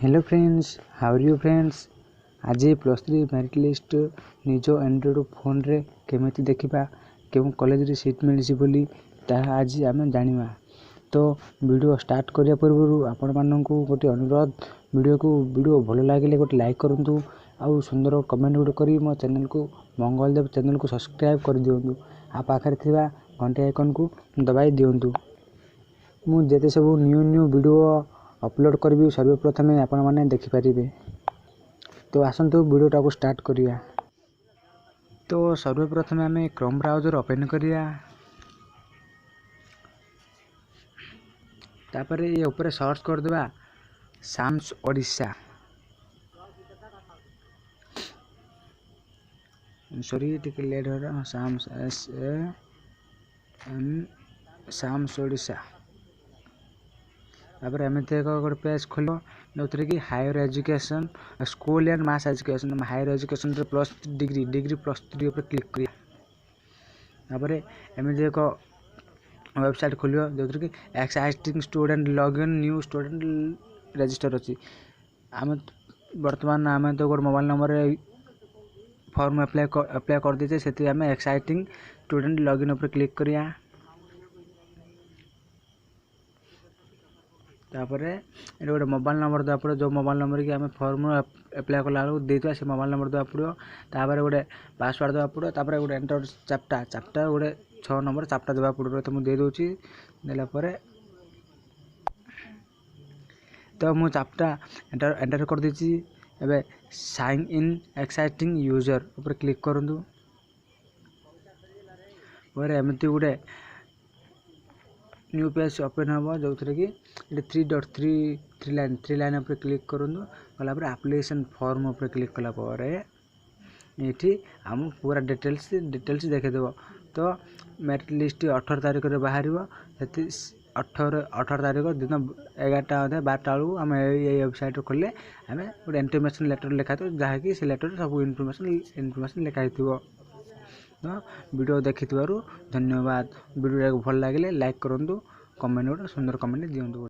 Hello friends, how are you friends. आज +3 merit list निज android phone रे केमिति देखिबा केउ कॉलेज रे सीट मिलसी बोली ताहा आज आम जानिबा। तो वीडियो स्टार्ट करिया पूर्व आपण माननकु गोटे अनुरोध, वीडियो भल लागिले गोटे लाइक करंतु आउ सुंदर कमेंट गोटे करी मो चैनल को मंगलदेव चैनल को सब्सक्राइब कर दियंतु। आ पाखरे थिबा घंटी आइकन को दबाई दियंतु। मु जेते सब न्यू वीडियो अपलोड करी सर्वप्रथम आपण मैंने देखिपारे। तो आसतु वीडियोटा को स्टार्ट करिया। तो सर्वप्रथम आम क्रोम ब्राउजर ओपन करिया। तापर ये ऊपर सर्च कर देबा साम्स ओडिशा। सॉरी टिके लेट हो रहा। साम्स ओडिशा। तापर एमती एक गोटे पेज खोलो जो कि higher education school and mass education. Higher education plus degree +3 ऊपर क्लिक करिया। तापर एमती एक वेबसाइट खोलियो जो कि exciting student login new student register अच्छी। आम बर्तमान आम तो गोटे मोबाइल नंबर फॉर्म अप्लाई कर दीजिए से आम एक्साइटिंग स्टूडेंट लॉगिन ऊपर क्लिक करिया। तापर ये गोटे मोबाइल नंबर देवा पड़ो जो मोबाइल नंबर की आम फॉर्म अप्लाई कला बेलू से मोबाइल नंबर देवा पड़ो। तापर गोटे पासवर्ड देवा पड़ो। तापर गोटे एंटर चाप्टा गोटे 6 नंबर चाप्टा देवा पड़ो। तो मुझे देदे देलापर तो मु चाप्टा एंटर कर दीची। एबे साइन इन एक्साइटिंग यूजर ऊपर क्लिक करंतु। और एमती गोटे न्यू पेज ओपन हम जो कि 3 लाइन ऊपर क्लिक करूँ। कलापर एप्लिकेशन फॉर्म ऊपर क्लिक कलापर ये आम पूरा डिटेल्स देखेदेव। तो मेरिट लिस्ट 18 तारिख में बाहर 18 तारिख दिन 11:12 बेलू आम ये वेबसाइट खोले आम गोटे इंटीमेशन लेटर लिखा था जहाँकि से लेटर सब इनफॉरमेशन लिखाई। तो वीडियो देखि धन्यवाद। वीडियो भल लगे लाइक करूँ, कमेंट गोटे सुंदर कमेंट दिंतु।